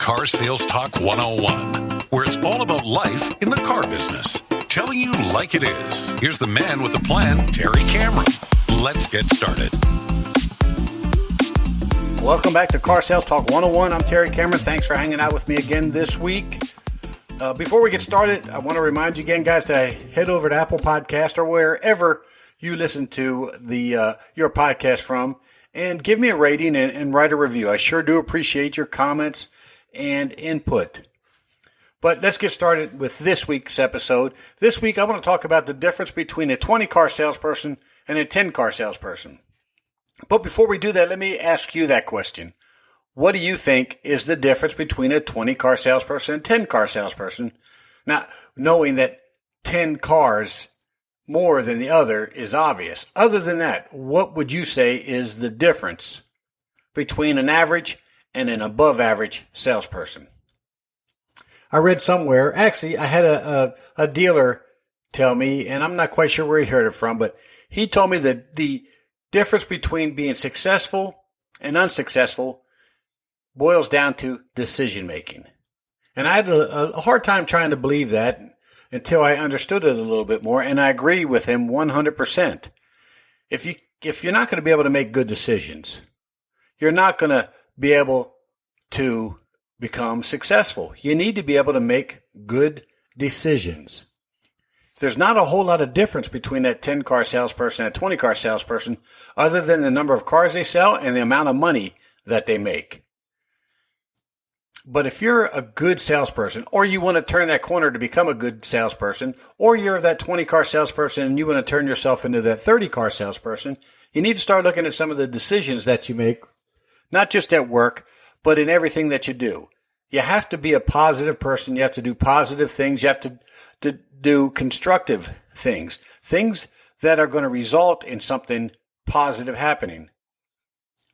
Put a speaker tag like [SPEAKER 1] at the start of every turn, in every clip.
[SPEAKER 1] Car Sales Talk 101, where it's all about life in the car business. Telling you like it is. Here's the man with the plan, Terry Cameron. Let's get started.
[SPEAKER 2] Welcome back to Car Sales Talk 101. I'm Terry Cameron. Thanks for hanging out with me again this week. Before we get started, I want to remind you again, guys, to head over to Apple Podcast or wherever you listen to your podcast from and give me a rating and write a review. I sure do appreciate your comments and input. But let's get started with this week's episode. This week, I want to talk about the difference between a 20-car salesperson and a 10-car salesperson. But before we do that, let me ask you that question. What do you think is the difference between a 20-car salesperson and a 10-car salesperson? Now, knowing that 10 cars more than the other is obvious. Other than that, what would you say is the difference between an average and an above-average salesperson? I read somewhere, actually, I had a dealer tell me, and I'm not quite sure where he heard it from, but he told me that the difference between being successful and unsuccessful boils down to decision making. And I had a hard time trying to believe that until I understood it a little bit more, and I agree with him 100%. If you're not going to be able to make good decisions, you're not going to be able to become successful. You need to be able to make good decisions. There's not a whole lot of difference between that 10-car salesperson and a 20-car salesperson other than the number of cars they sell and the amount of money that they make. But if you're a good salesperson, or you want to turn that corner to become a good salesperson, or you're that 20-car salesperson and you want to turn yourself into that 30-car salesperson, you need to start looking at some of the decisions that you make, not just at work, but in everything that you do. You have to be a positive person. You have to do positive things. You have to do constructive things, things that are going to result in something positive happening.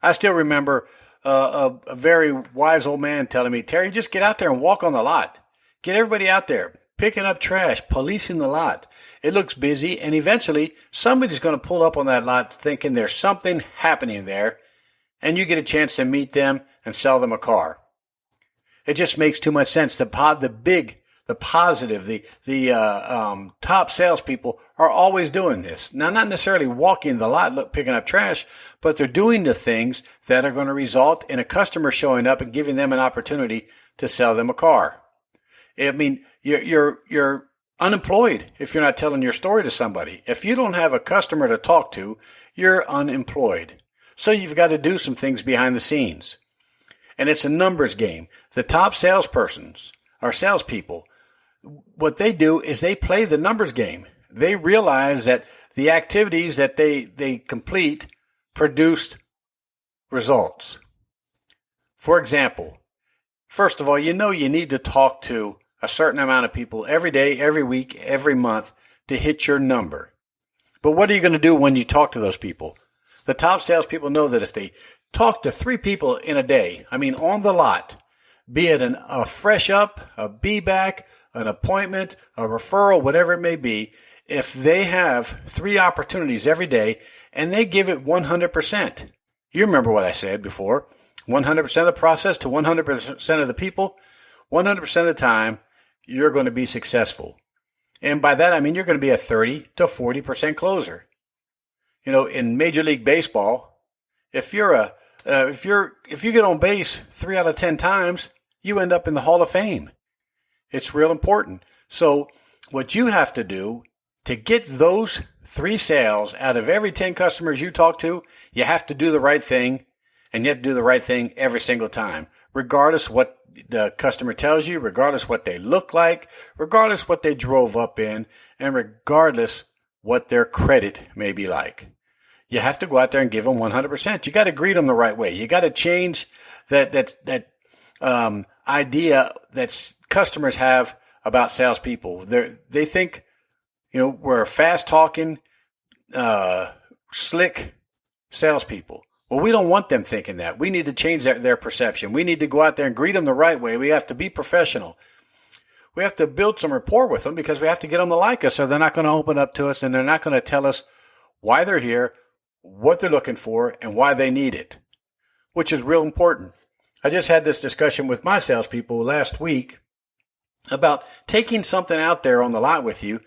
[SPEAKER 2] I still remember a very wise old man telling me, Terry, just get out there and walk on the lot. Get everybody out there, picking up trash, policing the lot. It looks busy, and eventually somebody's going to pull up on that lot thinking there's something happening there, and you get a chance to meet them and sell them a car. It just makes too much sense. The positive, the top salespeople are always doing this. Now, not necessarily walking the lot, picking up trash, but they're doing the things that are going to result in a customer showing up and giving them an opportunity to sell them a car. I mean, you're unemployed if you're not telling your story to somebody. If you don't have a customer to talk to, you're unemployed. So you've got to do some things behind the scenes. And it's a numbers game. The top salespersons or salespeople, what they do is they play the numbers game. They realize that the activities that they complete produced results. For example, first of all, you need to talk to a certain amount of people every day, every week, every month to hit your number. But what are you going to do when you talk to those people? The top salespeople know that if they talk to 3 people in a day, on the lot, be it a fresh up, a be back, an appointment, a referral, whatever it may be, if they have 3 opportunities every day and they give it 100%, you remember what I said before, 100% of the process to 100% of the people, 100% of the time, you're going to be successful. And by that, I mean you're going to be a 30 to 40% closer. In Major League Baseball, if you get on base 3 out of 10 times, you end up in the Hall of Fame. It's real important. So what you have to do to get those 3 sales out of every 10 customers you talk to, you have to do the right thing, and you have to do the right thing every single time, regardless what the customer tells you, regardless what they look like, regardless what they drove up in, and regardless what their credit may be like. You have to go out there and give them 100%. You got to greet them the right way. You got to change that idea that customers have about salespeople. They think, we're fast talking, slick salespeople. Well, we don't want them thinking that. We need to change their perception. We need to go out there and greet them the right way. We have to be professional. We have to build some rapport with them because we have to get them to like us, or they're not going to open up to us, and they're not going to tell us why they're here, what they're looking for, and why they need it, which is real important. I just had this discussion with my salespeople last week about taking something out there on the lot with you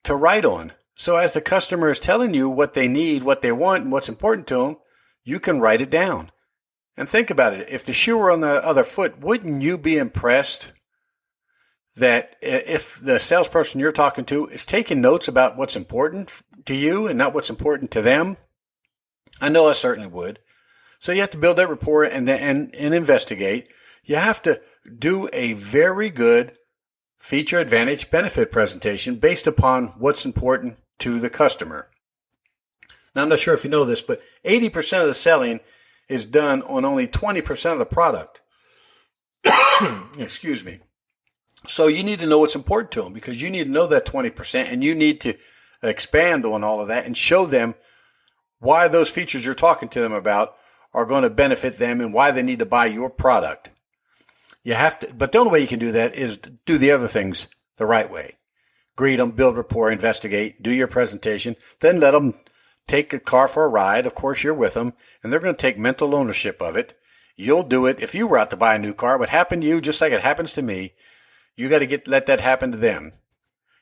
[SPEAKER 2] to write on. So as the customer is telling you what they need, what they want, and what's important to them, you can write it down. And think about it. If the shoe were on the other foot, wouldn't you be impressed that if the salesperson you're talking to is taking notes about what's important to you and not what's important to them? I know I certainly would. So you have to build that rapport and investigate. You have to do a very good feature, advantage, benefit presentation based upon what's important to the customer. Now, I'm not sure if you know this, but 80% of the selling is done on only 20% of the product. Excuse me. So you need to know what's important to them, because you need to know that 20%, and you need to expand on all of that and show them why those features you're talking to them about are going to benefit them and why they need to buy your product. You have to, but the only way you can do that is do the other things the right way. Greet them, build rapport, investigate, do your presentation, then let them take a car for a ride. Of course, you're with them, and they're going to take mental ownership of it. You'll do it. If you were out to buy a new car, what happened to you, just like it happens to me, you got to let that happen to them.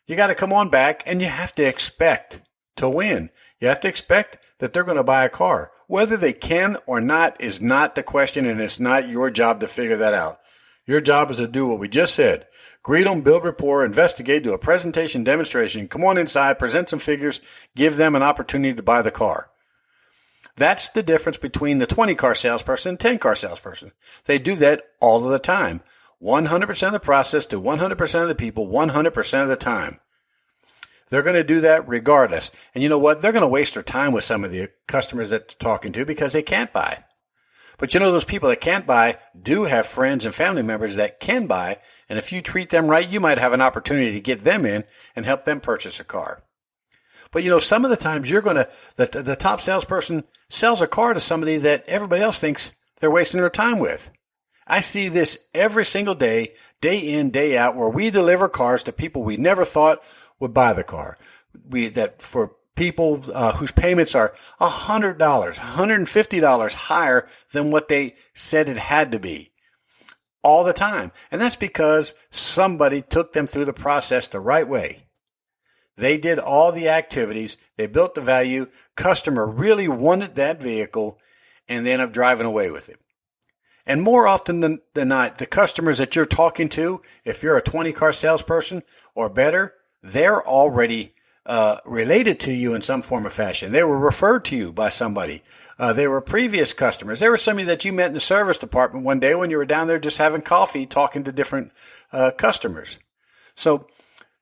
[SPEAKER 2] You got to come on back, and you have to expect to win. You have to expect that they're going to buy a car. Whether they can or not is not the question, and it's not your job to figure that out. Your job is to do what we just said. Greet them, build rapport, investigate, do a presentation, demonstration, come on inside, present some figures, give them an opportunity to buy the car. That's the difference between the 20-car salesperson and 10-car salesperson. They do that all of the time. 100% of the process to 100% of the people, 100% of the time. They're going to do that regardless. And you know what? They're going to waste their time with some of the customers that they're talking to because they can't buy. But you know, those people that can't buy do have friends and family members that can buy. And if you treat them right, you might have an opportunity to get them in and help them purchase a car. But you know, some of the times the top salesperson sells a car to somebody that everybody else thinks they're wasting their time with. I see this every single day, day in, day out, where we deliver cars to people we never thought would buy the car. For people whose payments are $100, $150 higher than what they said it had to be all the time. And that's because somebody took them through the process the right way. They did all the activities. They built the value. Customer really wanted that vehicle, and they ended up driving away with it. And more often than not, the customers that you're talking to, if you're a 20-car salesperson or better, they're already related to you in some form or fashion. They were referred to you by somebody. They were previous customers. They were somebody that you met in the service department one day when you were down there just having coffee, talking to different customers. So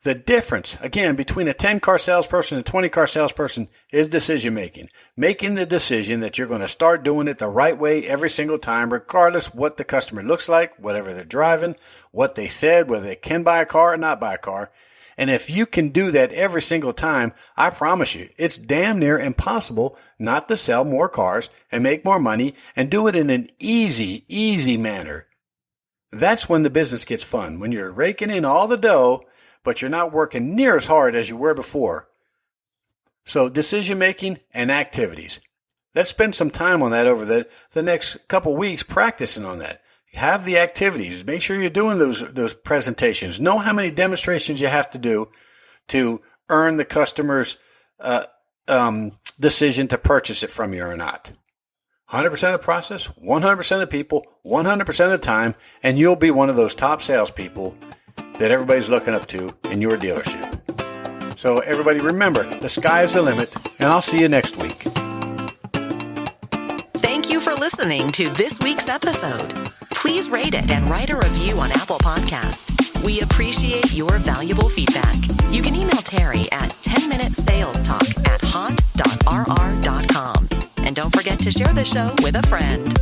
[SPEAKER 2] the difference, again, between a 10-car salesperson and a 20-car salesperson is decision making. Making the decision that you're going to start doing it the right way every single time, regardless what the customer looks like, whatever they're driving, what they said, whether they can buy a car or not buy a car. And if you can do that every single time, I promise you, it's damn near impossible not to sell more cars and make more money and do it in an easy manner. That's when the business gets fun, when you're raking in all the dough, but you're not working near as hard as you were before. So decision making and activities. Let's spend some time on that over the next couple weeks practicing on that. Have the activities. Make sure you're doing those presentations. Know how many demonstrations you have to do to earn the customer's decision to purchase it from you or not. 100% of the process, 100% of the people, 100% of the time, and you'll be one of those top salespeople that everybody's looking up to in your dealership. So everybody remember, the sky is the limit, and I'll see you next week.
[SPEAKER 3] Thank you for listening to this week's episode. Please rate it and write a review on Apple Podcasts. We appreciate your valuable feedback. You can email Terry at 10minutesalestalk@hot.rr.com. And don't forget to share the show with a friend.